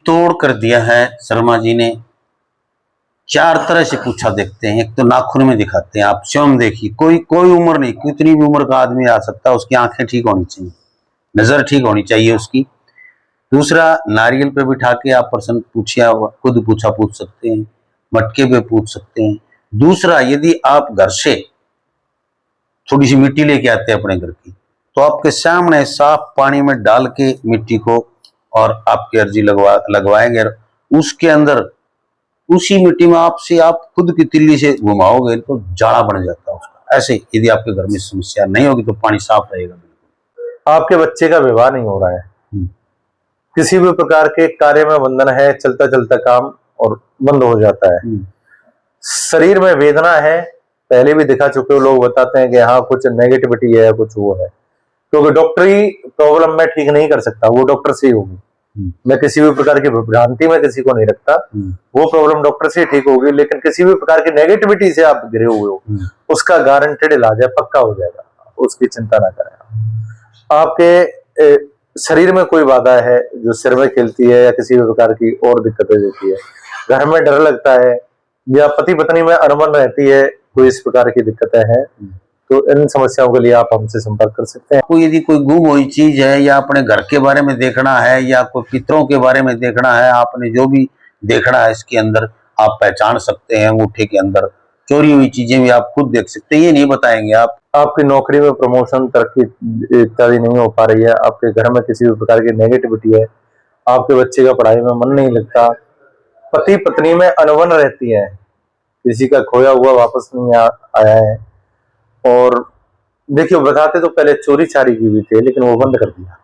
तोड़ कर दिया है शर्मा जी ने। चार तरह से पूछा देखते हैं। एक तो नाखून में दिखाते हैं, आप स्वयं देखिए, कोई कोई उम्र नहीं, कितनी भी उम्र का आदमी आ सकता है, उसकी आंखें ठीक होनी चाहिए, नजर ठीक होनी चाहिए उसकी। दूसरा, नारियल पे बिठा के आप प्रश्न पूछिए, खुद पूछ सकते हैं, मटके पे पूछ सकते हैं। दूसरा, यदि आप घर से थोड़ी सी मिट्टी लेके आते हैं अपने घर की, तो आपके सामने साफ पानी में डाल के मिट्टी को और आपकी अर्जी लगवाएंगे, उसके अंदर उसी मिट्टी में आपसे आप खुद की तिल्ली से घुमाओगे तो जाड़ा बन जाता है उसका। ऐसे यदि आपके घर में समस्या नहीं होगी तो पानी साफ रहेगा। बिल्कुल आपके बच्चे का विवाह नहीं हो रहा है, किसी भी प्रकार के कार्य में बंधन है, चलता चलता काम और बंद हो जाता है, शरीर में वेदना है, पहले भी दिखा चुके हो, लोग बताते हैं कि हाँ कुछ नेगेटिविटी है, कुछ वो है, क्योंकि डॉक्टरी प्रॉब्लम मैं ठीक नहीं कर सकता, वो डॉक्टर से ही होगी। मैं किसी भी प्रकार की भ्रांति में किसी को नहीं रखता, वो प्रॉब्लम डॉक्टर से ठीक होगी, लेकिन किसी भी प्रकार की नेगेटिविटी से आप घिरे हुए हो, उसका गारंटेड इलाज है, पक्का हो जाएगा, उसकी चिंता ना करें। आपके शरीर में कोई बाधा है जो सिर में खिलती है या किसी भी प्रकार की और दिक्कतें देती है, घर में डर लगता है, या पति पत्नी में अनबन रहती है, कोई इस प्रकार की दिक्कतें हैं, तो इन समस्याओं के लिए आप हमसे संपर्क कर सकते हैं। कोई यदि कोई गुम हुई चीज है, या अपने घर के बारे में देखना है, या कोई पितरों के बारे में देखना है, आपने जो भी देखना है इसके अंदर आप पहचान सकते हैं। अंगूठे के अंदर चोरी हुई चीजें भी आप खुद देख सकते हैं, ये नहीं बताएंगे आप। आपकी नौकरी में प्रमोशन, तरक्की इत्यादि नहीं हो पा रही है, आपके घर में किसी भी प्रकार की नेगेटिविटी है, आपके बच्चे का पढ़ाई में मन नहीं लगता, पति पत्नी में अनबन रहती है, किसी का खोया हुआ वापस नहीं आया है, और देखिए बताते तो पहले चोरी चारी की भी थे, लेकिन वो बंद कर दिया,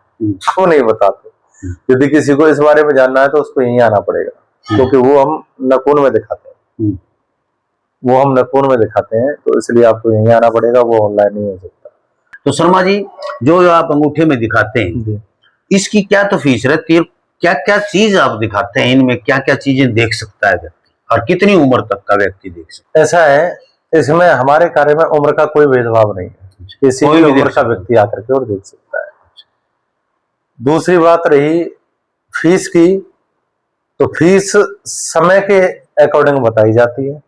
वो नहीं बताते। यदि किसी को इस बारे में जानना है तो उसको यहीं आना पड़ेगा, क्योंकि वो हम नखून में दिखाते हैं, वो हम नखून में दिखाते हैं, तो इसलिए आपको यहीं आना पड़ेगा, वो ऑनलाइन नहीं हो सकता। तो शर्मा जी, जो आप अंगूठे में दिखाते हैं, इसकी क्या तो फीस रहती है? क्या क्या चीज आप दिखाते हैं, इनमें क्या क्या चीजें देख सकता है व्यक्ति, और कितनी उम्र तक का व्यक्ति देख सकता है? ऐसा है, इसमें हमारे कार्य में उम्र का कोई भेदभाव नहीं है, किसी भी उम्र का व्यक्ति आकर के और देख सकता है। दूसरी बात रही फीस की, तो फीस समय के अकॉर्डिंग बताई जाती है,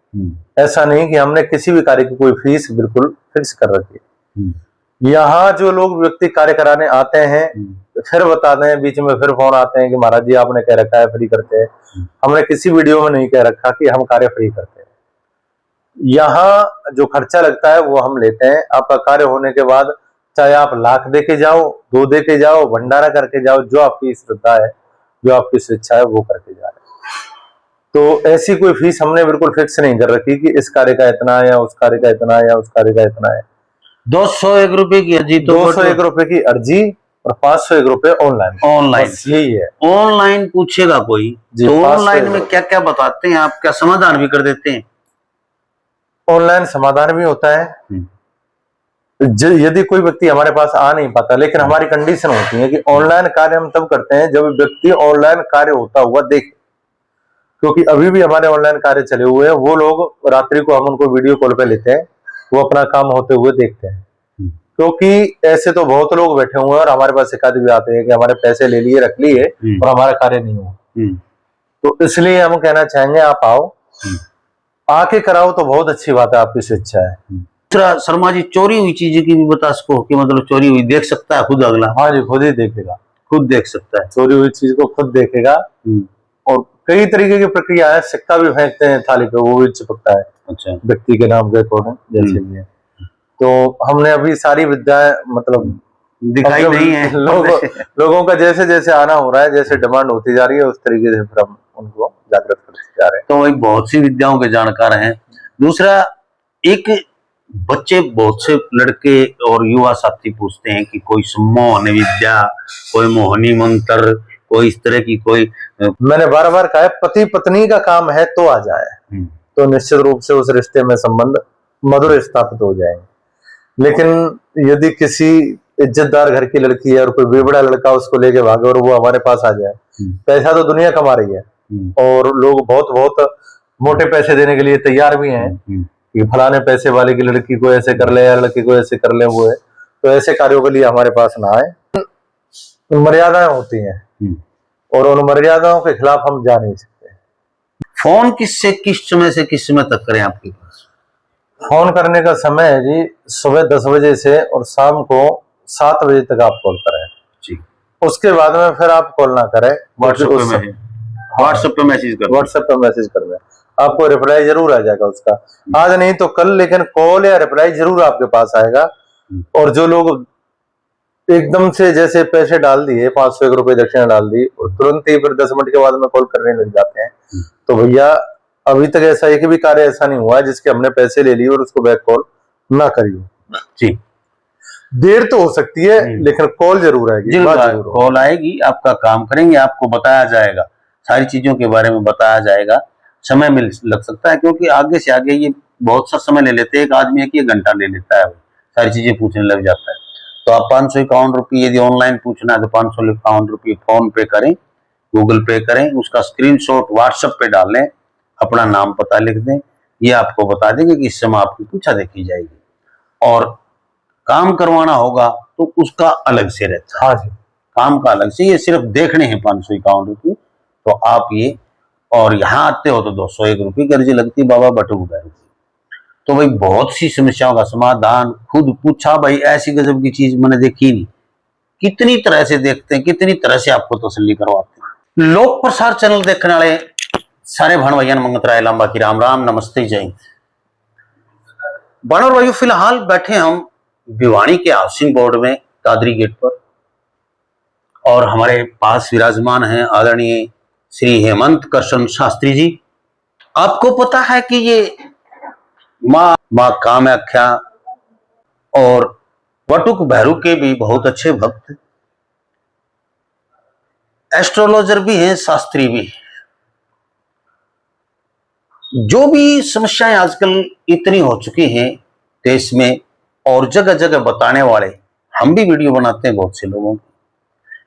ऐसा नहीं कि हमने किसी भी कार्य की कोई फीस बिल्कुल फिक्स कर रखी है। यहाँ जो लोग व्यक्ति कार्य कराने आते हैं, फिर बताते हैं, बीच में फिर फोन आते हैं कि महाराज जी आपने कह रखा है फ्री करते हैं, हमने किसी वीडियो में नहीं कह रखा कि हम कार्य फ्री करते हैं। यहाँ जो खर्चा लगता है वो हम लेते हैं। आपका कार्य होने के बाद चाहे आप लाख दे के जाओ, 2 दे के जाओ, भंडारा करके जाओ, जो आपकी श्रद्धा है, जो आपकी स्वेच्छा है, वो करके जा रहे हैं। तो ऐसी कोई फीस हमने बिल्कुल फिक्स नहीं कर रखी कि इस कार्य का इतना है, या उस कार्य का इतना है, या उस कार्य का इतना है। 201 रुपए की अर्जी, तो 201 रुपए की अर्जी और 501 रुपए ऑनलाइन, यही है। ऑनलाइन पूछेगा कोई तो ऑनलाइन में क्या क्या बताते हैं आप, क्या समाधान भी कर देते हैं? ऑनलाइन समाधान भी होता है। यदि कोई व्यक्ति हमारे पास आ नहीं पाता, लेकिन हमारी कंडीशन होती है कि ऑनलाइन कार्य हम तब करते हैं जब व्यक्ति ऑनलाइन कार्य होता हुआ देखे, क्योंकि अभी भी हमारे ऑनलाइन कार्य चले हुए हैं। वो लोग रात्रि को हम उनको वीडियो कॉल पे लेते हैं, वो अपना काम होते हुए देखते हैं, क्योंकि ऐसे तो बहुत लोग बैठे हुए हैं और हमारे पास शिकायत भी आते हैं कि हमारे पैसे ले लिए, रख लिए और हमारा कार्य नहीं हुआ। तो इसलिए हम कहना चाहेंगे आप आओ, आके कराओ तो बहुत अच्छी बात है, आपकी स्वेच्छा है। दूसरा, शर्मा जी, चोरी हुई चीजें की भी बता सको कि मतलब चोरी हुई देख सकता है खुद अगला? हाँ जी, खुद ही देखेगा, खुद देख सकता है, चोरी हुई चीज को खुद देखेगा। और कई तरीके की प्रक्रिया है, सिक्का भी फेंकते हैं थाली पे, वो भी चिपकता है, अच्छा, व्यक्ति के नाम के अकॉर्डिंग जैसे भी है। तो हमने अभी सारी विद्याएं मतलब दिखाई नहीं है, लोगों का जैसे जैसे आना हो रहा है, जैसे डिमांड होती जा रही है, उस तरीके से फिर हम उनको जागृत करते जा रहे हैं। तो वही बहुत सी विद्याओं के जानकार हैं। दूसरा, एक बच्चे, बहुत से लड़के और युवा साथी पूछते हैं कि कोई सम्मोहन विद्या, कोई मोहनी मंत्र, कोई इस तरह की कोई। मैंने बार बार कहा है, पति पत्नी का काम है तो आ जाए, तो निश्चित रूप से उस रिश्ते में संबंध मधुर स्थापित हो जाएंगे। लेकिन यदि किसी इज्जतदार घर की लड़की है और कोई बेबड़ा लड़का उसको लेके भागे और वो हमारे पास आ जाए, पैसा तो दुनिया कमा रही है और लोग बहुत बहुत मोटे पैसे देने के लिए तैयार भी हैं कि फलाने पैसे वाले की लड़की को ऐसे कर ले या लड़की को ऐसे कर ले, वो है, तो ऐसे कार्यों के लिए हमारे पास ना आए। मर्यादाएं होती हैं, और उन मर्यादाओं के खिलाफ हम जा नहीं सकते। फोन किससे किस समय से किस समय तक करें आपके पास? फोन करने का समय है जी सुबह 10 बजे से और शाम को 7 बजे तक आप कॉल करें जी। उसके बाद में फिर आप कॉल ना करें। व्हाट्सएप पे मैसेज, व्हाट्सएप पे मैसेज कर, व्हाट्सएप पे मैसेज कर दें, आपको रिप्लाई जरूर आ जाएगा उसका, आज नहीं तो कल, लेकिन कॉल या रिप्लाई जरूर आपके पास आएगा। और जो लोग एकदम से जैसे पैसे डाल दिए, 500 रुपए दक्षिणा डाल दी और तुरंत ही फिर 10 मिनट के बाद में कॉल करने लग जाते हैं, तो भैया अभी तक ऐसा एक भी कार्य ऐसा नहीं हुआ है जिसके हमने पैसे ले लिए और उसको बैक कॉल ना करिए जी। देर तो हो सकती है लेकिन कॉल जरूर आएगी, कॉल आएगी, आपका काम करेंगे, आपको बताया जाएगा, सारी चीजों के बारे में बताया जाएगा। समय मिल लग सकता है क्योंकि आगे से आगे ये बहुत सा समय ले लेते हैं, एक आदमी 1 घंटा ले लेता है, सारी चीजें पूछने लग जाता है। तो आप 551 रुपये यदि ऑनलाइन पूछना है तो 551 रुपये फोन पे करें, गूगल पे करें, उसका स्क्रीनशॉट व्हाट्सएप पे डाल लें, अपना नाम पता लिख दें, ये आपको बता देंगे कि इस समय आपकी पूछा देखी जाएगी। और काम करवाना होगा तो उसका अलग से रहता है। हाँ जी, काम का अलग से, ये सिर्फ देखने हैं 551 रुपये, तो आप ये, और यहाँ आते हो तो 201 रुपये की अर्जी लगती है बाबा बटुक भैरू। तो भाई बहुत सी समस्याओं का समाधान खुद पूछा, भाई ऐसी गजब की चीज मैंने देखी नहीं, कितनी तरह से देखते हैं, कितनी तरह से आपको तसल्ली करवाते हैं। लोक प्रसार चैनल देखने वाले सारे भाण भैया मंगत राय लांबा की राम राम, नमस्ते, जय। बानर भाइयों, फिलहाल बैठे हम भिवानी के हाउसिंग बोर्ड में दादरी गेट पर, और हमारे पास विराजमान हैं आदरणीय श्री हेमंत कृष्ण शास्त्री जी। आपको पता है कि ये माँ कामाख्या और बटुक भैरू के भी बहुत अच्छे भक्त, एस्ट्रोलॉजर भी हैं, शास्त्री भी। जो भी समस्याएं आजकल इतनी हो चुकी हैं देश में और जगह जगह बताने वाले, हम भी वीडियो बनाते हैं बहुत से लोगों की,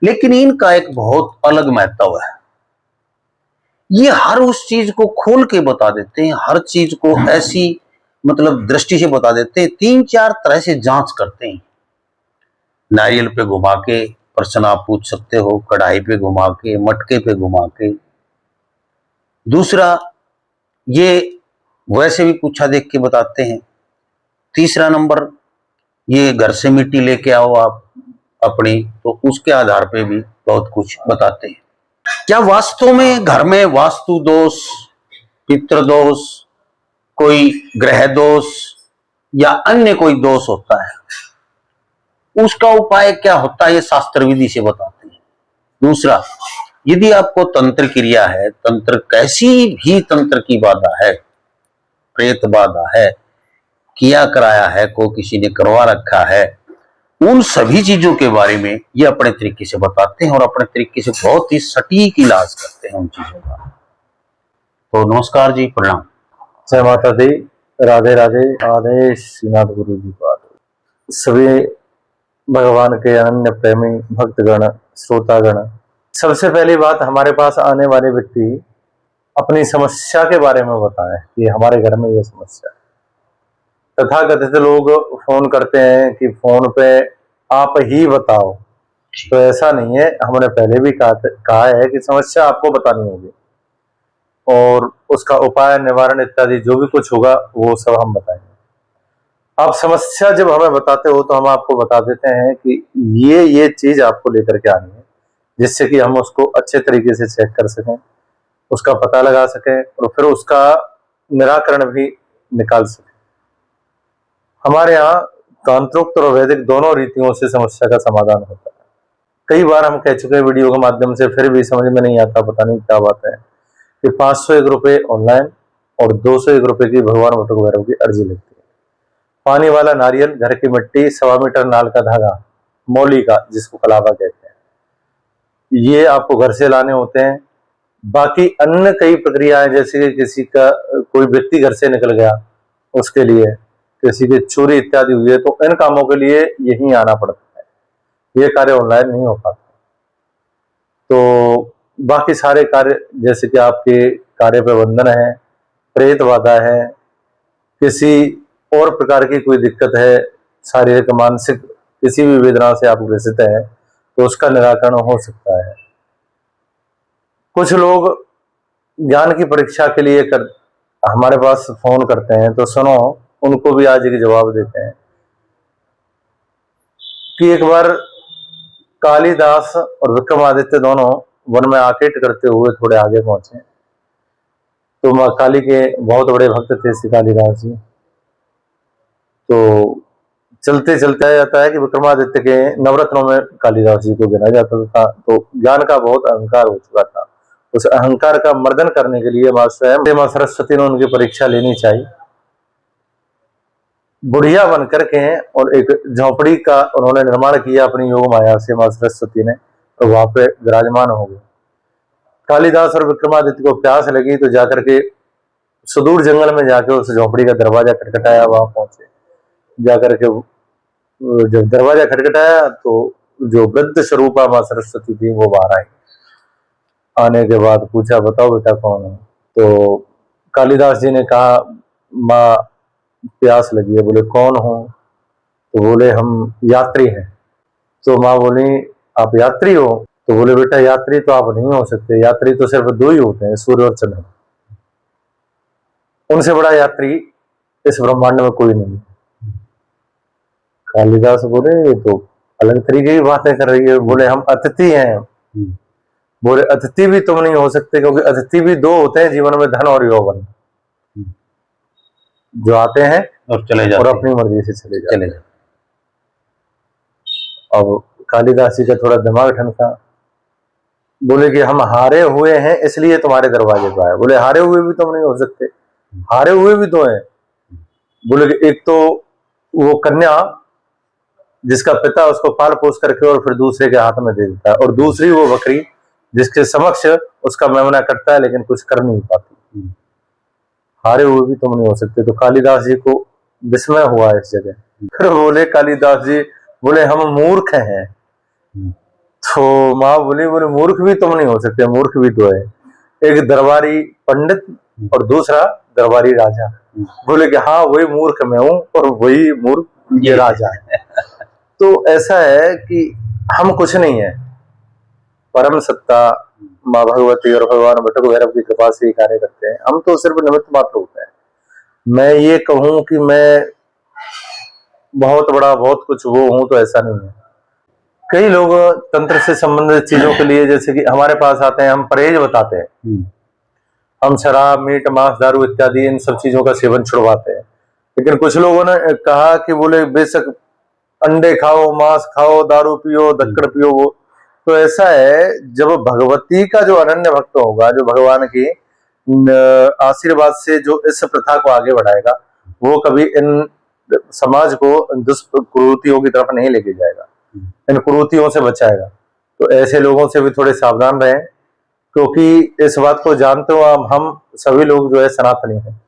लेकिन इनका एक बहुत अलग महत्व है। ये हर उस चीज को खोल के बता देते हैं, हर चीज को ऐसी मतलब दृष्टि से बता देते हैं, 3-4 तरह से जांच करते हैं। नारियल पे घुमा के प्रश्न आप पूछ सकते हो, कढ़ाई पे घुमा के, मटके पे घुमा के। दूसरा, ये वैसे भी पूछा देख के बताते हैं। तीसरा नंबर, ये घर से मिट्टी लेके आओ आप अपनी, तो उसके आधार पे भी बहुत कुछ बताते हैं। क्या वास्तव में घर में वास्तु दोष, पितृ दोष, कोई ग्रह दोष या अन्य कोई दोष होता है, उसका उपाय क्या होता है, ये शास्त्र विधि से बताते हैं। दूसरा, यदि आपको तंत्र क्रिया है, तंत्र कैसी भी तंत्र की बाधा है, प्रेत बाधा है, किया कराया है, को किसी ने करवा रखा है, उन सभी चीजों के बारे में ये अपने तरीके से बताते हैं और अपने तरीके से बहुत ही सटीक इलाज करते हैं उन चीजों का। तो नमस्कार जी, प्रणाम। जय माता दी, राधे राधे, आदेश श्रीनाथ गुरु जी को आदेश। सभी भगवान के अनन्य प्रेमी भक्तगण, श्रोतागण, सबसे पहली बात, हमारे पास आने वाले व्यक्ति अपनी समस्या के बारे में बताएं कि हमारे घर में ये समस्या है। तथाकथित लोग फोन करते हैं कि फोन पे आप ही बताओ, तो ऐसा नहीं है। हमने पहले भी कहा है कि समस्या आपको बतानी होगी और उसका उपाय, निवारण इत्यादि जो भी कुछ होगा वो सब हम बताएंगे। आप समस्या जब हमें बताते हो तो हम आपको बता देते हैं कि ये चीज आपको लेकर के आनी है, जिससे कि हम उसको अच्छे तरीके से चेक कर सकें, उसका पता लगा सकें और फिर उसका निराकरण भी निकाल सकें। हमारे यहाँ तांत्रिक और वैदिक दोनों रीतियों से समस्या का समाधान होता है। कई बार हम कह चुके हैं वीडियो के माध्यम से, फिर भी समझ में नहीं आता, पता नहीं क्या बात है कि 501 रुपये ऑनलाइन और 201 रुपये की भगवान बटुक भैरव की अर्जी लगती है। पानी वाला नारियल, घर की मिट्टी, 1.25 मीटर नाल का धागा, मौली का, जिसको कलावा कहते हैं, ये आपको घर से लाने होते हैं। बाकी अन्य कई प्रक्रियाएं, जैसे कि किसी का कोई व्यक्ति घर से निकल गया, उसके लिए किसी की चोरी इत्यादि हुई है, तो इन कामों के लिए यहीं आना पड़ता है, ये कार्य ऑनलाइन नहीं हो पाता। तो बाकी सारे कार्य, जैसे कि आपके कार्य प्रबंधन है, प्रेत बाधा है, किसी और प्रकार की कोई दिक्कत है, शारीरिक मानसिक किसी भी वेदना से आप ग्रसित हैं, तो उसका निराकरण हो सकता है। कुछ लोग ज्ञान की परीक्षा के लिए हमारे पास फोन करते हैं, तो सुनो, उनको भी आज एक जवाब देते हैं कि एक बार कालिदास और विक्रमादित्य दोनों वन में आकेट करते हुए थोड़े आगे पहुंचे। तो माँ काली के बहुत बड़े भक्त थे श्री कालिदास जी। तो चलते चलते आ जाता है कि विक्रमादित्य के नवरत्नों में कालिदास जी को गिना जाता था। तो ज्ञान का बहुत अहंकार हो चुका था। उस अहंकार का मर्दन करने के लिए माँ स्वयं माँ सरस्वती ने उनकी परीक्षा लेनी चाहिए। बुढ़िया बन करके और एक झोपड़ी का उन्होंने निर्माण किया अपनी योग माया से माँ सरस्वती ने, और वहां पे विराजमान हो गए। कालिदास और विक्रमादित्य को प्यास लगी तो जाकर के सुदूर जंगल में जाके उस झोपड़ी का दरवाजा खटखटाया। वहां पहुंचे, जाकर के जब दरवाजा खटखटाया तो जो वृद्ध स्वरूपा माँ सरस्वती थी वो बाहर आई। आने के बाद पूछा, बताओ बेटा कौन है? तो कालिदास जी ने कहा, माँ प्यास लगी है। बोले कौन हो? तो बोले हम यात्री हैं। तो माँ बोली, आप यात्री हो? तो बोले बेटा यात्री तो आप नहीं हो सकते, यात्री तो सिर्फ दो ही होते हैं, सूर्य और चंद्रमा। उनसे बड़ा यात्री इस ब्रह्मांड में कोई नहीं। कालिदास बोले ये तो अलग तरीके की बातें कर रही है। बोले हम अतिथि हैं। बोले अतिथि भी तुम नहीं हो सकते, क्योंकि अतिथि भी दो होते हैं जीवन में, धन और यौवन। जो आते हैं और चले जाते और अपनी मर्जी से चले जाते हैं। अब कालिदास जी का थोड़ा दिमाग ठनका। बोले कि हम हारे हुए हैं इसलिए तुम्हारे दरवाजे पर आए। बोले हारे हुए भी तुम नहीं हो सकते, हारे हुए भी तो हैं। बोले कि एक तो वो कन्या जिसका पिता उसको पाल पोस करके और फिर दूसरे के हाथ में दे देता है, और दूसरी वो बकरी जिसके समक्ष उसका मेमना करता है लेकिन कुछ कर नहीं पाती। हारे हुए भी तुम नहीं हो सकते। तो कालिदास जी को विस्मय हुआ इस जगह। फिर बोले कालिदास जी, बोले हम मूर्ख हैं। तो माँ बोली, बोले मूर्ख भी तुम नहीं हो सकते, मूर्ख भी तो है, एक दरबारी पंडित और दूसरा दरबारी राजा। बोले कि हाँ वही मूर्ख मैं हूं और वही मूर्ख ये राजा है। तो ऐसा है कि हम कुछ नहीं है, परम सत्ता माँ भगवती और भगवान बटुक भैरव की कृपा से ही कार्य करते हैं। हम तो सिर्फ निमित्त मात्र होते हैं। मैं ये कहूं कि मैं बहुत बड़ा बहुत कुछ वो हूं तो ऐसा नहीं है। कई लोग तंत्र से संबंधित चीजों के लिए, जैसे कि हमारे पास आते हैं, हम परहेज बताते हैं, हम शराब मीट मांस दारू इत्यादि इन सब चीजों का सेवन छुड़वाते हैं। लेकिन कुछ लोगों ने कहा कि बोले बेशक अंडे खाओ, मांस खाओ, दारू पियो, दक्कड़ पियो। वो तो ऐसा है, जब भगवती का जो अनन्य भक्त होगा, जो भगवान की आशीर्वाद से जो इस प्रथा को आगे बढ़ाएगा, वो कभी इन समाज को दुष्कुरीतियों की तरफ नहीं लेके जाएगा, इन कुरीतियों से बचाएगा। तो ऐसे लोगों से भी थोड़े सावधान रहें, क्योंकि इस बात को जानते हो हम सभी लोग जो है सनातनी हैं,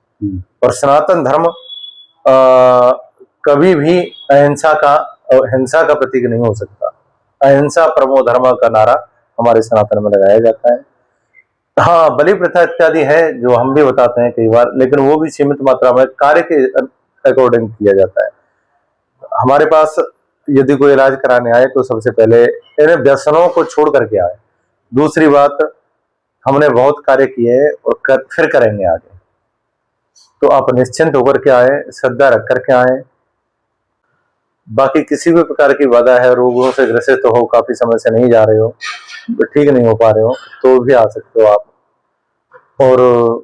और सनातन धर्म कभी भी अहिंसा का प्रतीक नहीं हो सकता। अहिंसा परमो धर्म का नारा हमारे सनातन में लगाया जाता है। हाँ, बलि प्रथा इत्यादि है जो हम भी बताते हैं कई बार, लेकिन वो भी सीमित मात्रा में कार्य के अकॉर्डिंग किया जाता है। हमारे पास यदि कोई इलाज कराने आए तो सबसे पहले इन व्यसनों को छोड़ करके आए। दूसरी बात, हमने बहुत कार्य किए और फिर करेंगे आगे, तो आप निश्चिंत होकर के आए, श्रद्धा रख करके आए। बाकी किसी भी प्रकार की बाधा है, रोगों से ग्रसित हो, काफी समय से नहीं जा रहे हो, ठीक नहीं हो पा रहे हो, तो भी आ सकते हो आप। और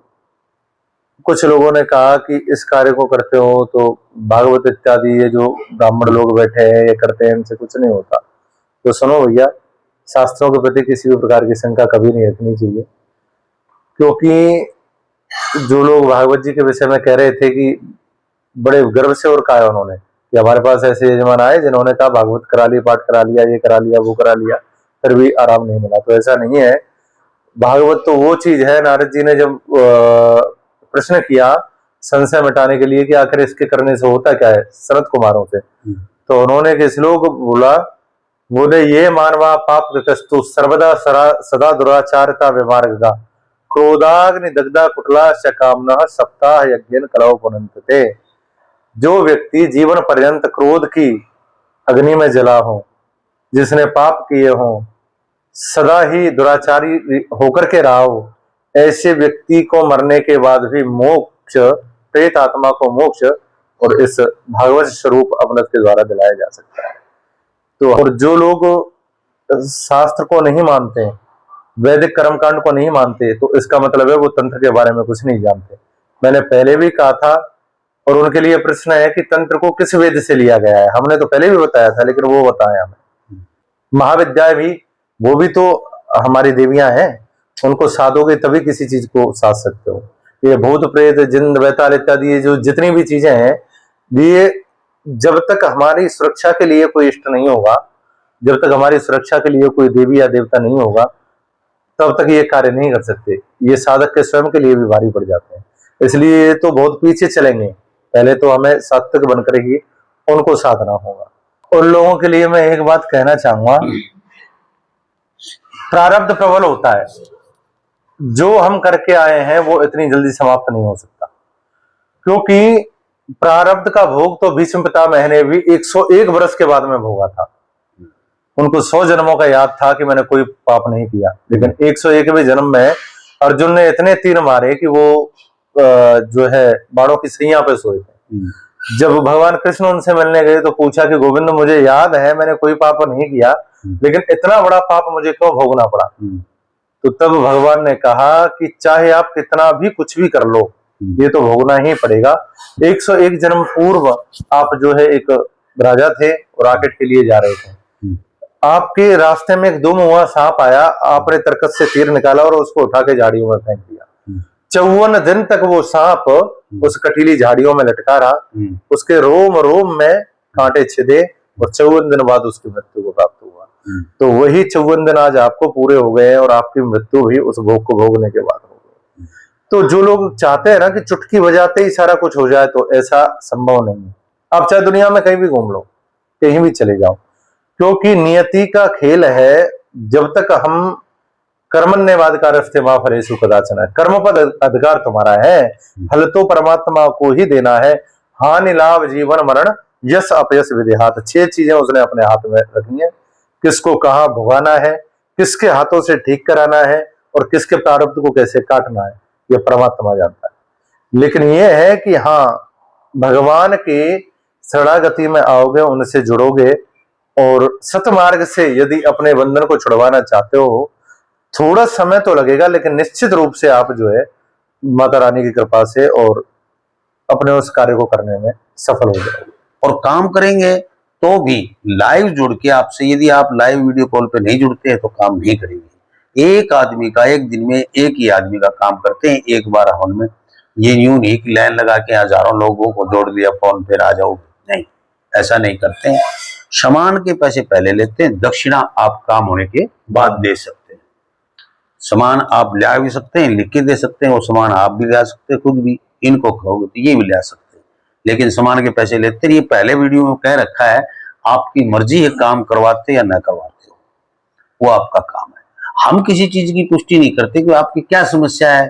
कुछ लोगों ने कहा कि इस कार्य को करते हो तो भागवत इत्यादि ये जो ब्राह्मण लोग बैठे हैं ये करते हैं, इनसे कुछ नहीं होता। तो सुनो भैया, शास्त्रों के प्रति किसी भी प्रकार की शंका कभी नहीं रखनी चाहिए, क्योंकि जो लोग भागवत जी के विषय में कह रहे थे कि बड़े गर्व से और कहा उन्होंने कि हमारे पास ऐसे यजमान आए जिन्होंने कहा भागवत करा लिया, पाठ करा लिया, ये करा लिया, वो करा लिया, फिर भी आराम नहीं मिला। तो ऐसा नहीं है। भागवत तो वो चीज है, नारद जी ने जब प्रश्न किया संशय मिटाने के लिए कि आखिर इसके करने से होता क्या है सनत कुमारों से, तो उन्होंने एक श्लोक बोला, बोले ये मानवा पाप कस्तु सर्वदा सदा दुराचारता विमार्गा क्रोधाग्नि दग्धा कुटला शकामना सप्ताह यज्ञ कलौ पुनंतते। जो व्यक्ति जीवन पर्यंत क्रोध की अग्नि में जला हो, जिसने पाप किए हों, सदा ही दुराचारी होकर के रहा हो, ऐसे व्यक्ति को मरने के बाद भी मोक्ष, प्रेत आत्मा को मोक्ष और इस भागवत स्वरूप अमृत के द्वारा दिलाया जा सकता है। तो और जो लोग शास्त्र को नहीं मानते, वैदिक कर्मकांड को नहीं मानते, तो इसका मतलब है वो तंत्र के बारे में कुछ नहीं जानते। मैंने पहले भी कहा था, और उनके लिए प्रश्न है कि तंत्र को किस वेद से लिया गया है। हमने तो पहले भी बताया था, लेकिन वो बताया हमें। महाविद्या भी, वो भी तो हमारी देवियां हैं, उनको साधोगे तभी किसी चीज को साध सकते हो। ये भूत प्रेत जिन वैताल इत्यादि ये जो जितनी भी चीजें हैं, ये जब तक हमारी सुरक्षा के लिए कोई इष्ट नहीं होगा, जब तक हमारी सुरक्षा के लिए कोई देवी या देवता नहीं होगा, तब तक ये कार्य नहीं कर सकते। ये साधक के स्वयं के लिए भी भारी पड़ जाते हैं। इसलिए तो बहुत पीछे चलेंगे। पहले तो हमें सात्विक बनकर ही उनको साधना होगा। उन लोगों के लिए मैं एक बात कहना चाहूंगा, प्रारब्ध प्रबल होता है। जो हम करके आए हैं वो इतनी जल्दी समाप्त नहीं हो सकता, क्योंकि प्रारब्ध का भोग तो भीष्म पितामह ने भी 101 वर्ष के बाद में भोगा था। उनको 100 जन्मों का याद था कि मैंने कोई पाप नहीं किया, लेकिन 101वें जन्म में अर्जुन ने इतने तीर मारे कि वो जो है बाणों की सैया पे सोए थे। जब भगवान कृष्ण उनसे मिलने गए तो पूछा कि गोविंद, मुझे याद है मैंने कोई पाप नहीं किया, लेकिन इतना बड़ा पाप मुझे क्यों भोगना पड़ा? तो तब भगवान ने कहा कि चाहे आप कितना भी कुछ भी कर लो, ये तो भोगना ही पड़ेगा। 101 जन्म पूर्व आप जो है एक राजा थे और रॉकेट के लिए जा रहे थे। आपके रास्ते में एक दुमुहा सांप आया, आपने तरकस से तीर निकाला और उसको उठा के झाड़ियों में फेंक दिया। 54 दिन तक वो सांप उस कटीली झाड़ियों में लटका रहा, उसके रोम रोम में कांटे छिदे और 54 दिन बाद उसकी मृत्यु को प्राप्त हुआ। तो वही 54 दिन आज आपको पूरे हो गए और आपकी मृत्यु भी उस भोग को भोगने के बाद हो गई। तो जो लोग चाहते हैं ना कि चुटकी बजाते ही सारा कुछ हो जाए, तो ऐसा संभव नहीं है। आप चाहे दुनिया में कहीं भी घूम लो, कहीं भी चले जाओ, क्योंकि नियति का खेल है। जब तक हम कर्मण्यवाद का रस्ते मां फरेसु कदाचन है, कर्म पद अधिकार तुम्हारा है, फल तो परमात्मा को ही देना है। हानि लाभ जीवन मरण यश अपयश विधि हाथ, 6 चीजें उसने अपने हाथ में रखी है। किसको कहाँ भुगाना है, किसके हाथों से ठीक कराना है और किसके प्रारब्ध को कैसे काटना है, ये परमात्मा जानता है। लेकिन ये है कि हाँ, भगवान के शरणागति में आओगे, उनसे जुड़ोगे और सतमार्ग से यदि अपने बंधन को छुड़वाना चाहते हो, थोड़ा समय तो लगेगा, लेकिन निश्चित रूप से आप जो है माता रानी की कृपा से और अपने उस कार्य को करने में सफल हो जाओगे। और काम करेंगे तो भी लाइव जुड़ के आपसे, यदि आप लाइव वीडियो कॉल पे नहीं जुड़ते हैं तो काम नहीं करेंगे। एक आदमी का एक दिन में एक ही आदमी का काम करते हैं एक बार हवन में। ये यूं नहीं कि लाइन लगा के हजारों लोगों को जोड़ दिया फोन पे आ जाओ, नहीं, ऐसा नहीं करते हैं। समान के पैसे पहले लेते हैं, दक्षिणा आप काम होने के बाद दे सकते हैं। सामान आप ला भी सकते हैं, लिख के दे सकते हैं, वो सामान आप भी ला सकते हैं, खुद भी इनको कहोगे तो ये भी ला सकते हैं, लेकिन सामान के पैसे लेते हैं। ये पहले वीडियो में कह रखा है, आपकी मर्जी है काम करवाते या ना करवाते हो, वो आपका काम है। हम किसी चीज की पुष्टि नहीं करते कि आपकी क्या समस्या है,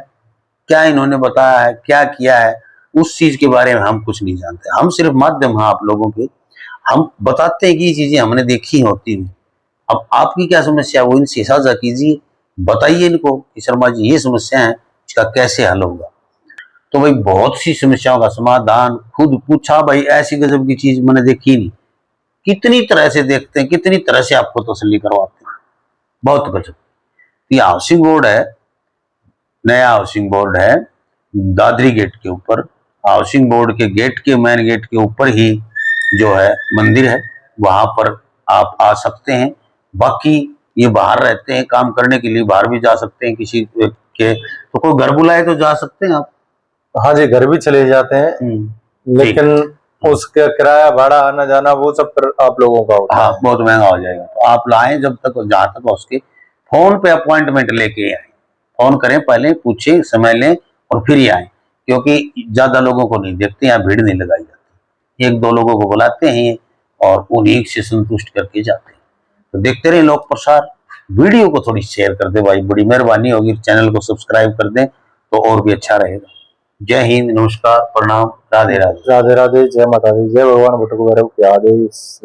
क्या इन्होंने बताया है, क्या किया है, उस चीज के बारे में हम कुछ नहीं जानते। हम सिर्फ माध्यम हैं आप लोगों के, हम बताते हैं कि ये चीजें हमने देखी होती हैं। अब आपकी क्या समस्या है वो इनसे साझा कीजिए, बताइए इनको कि शर्मा जी ये समस्या है, इसका कैसे हल होगा। तो भाई बहुत सी समस्याओं का समाधान खुद पूछा, भाई ऐसी गजब की चीज मैंने देखी नहीं। कितनी तरह से देखते हैं, कितनी तरह से आपको तसल्ली करवाते हैं, बहुत गजब। ये हाउसिंग बोर्ड है, नया हाउसिंग बोर्ड है दादरी गेट के ऊपर। हाउसिंग बोर्ड के गेट के मेन गेट के ऊपर ही जो है मंदिर है, वहां पर आप आ सकते हैं। बाकी ये बाहर रहते हैं, काम करने के लिए बाहर भी जा सकते हैं, किसी के तो कोई घर बुलाए तो जा सकते हैं आप। हाँ जी, घर भी चले जाते हैं, लेकिन उसका किराया भाड़ा आना जाना वो सब पर आप लोगों का होता है। हाँ, बहुत महंगा हो जाएगा। तो आप लाएं जब तक, जहां तक उसके फोन पे अपॉइंटमेंट लेके आए, फोन करें पहले, पूछें, समय लें और फिर ही आए, क्योंकि ज्यादा लोगों को नहीं देखते, यहाँ भीड़ नहीं लगाई जाती। 1-2 लोगों को बुलाते हैं और उन्हीं से संतुष्ट करके जाते हैं। तो देखते रहे लोक प्रसार। वीडियो को थोड़ी शेयर कर दे भाई, बड़ी मेहरबानी होगी। चैनल को सब्सक्राइब कर दें तो और भी अच्छा रहेगा। जय हिंद, नमस्कार, प्रणाम, राधे राधे। राधे राधे, जय माता दी, जय भगवान बटुक भैरव के आदेश।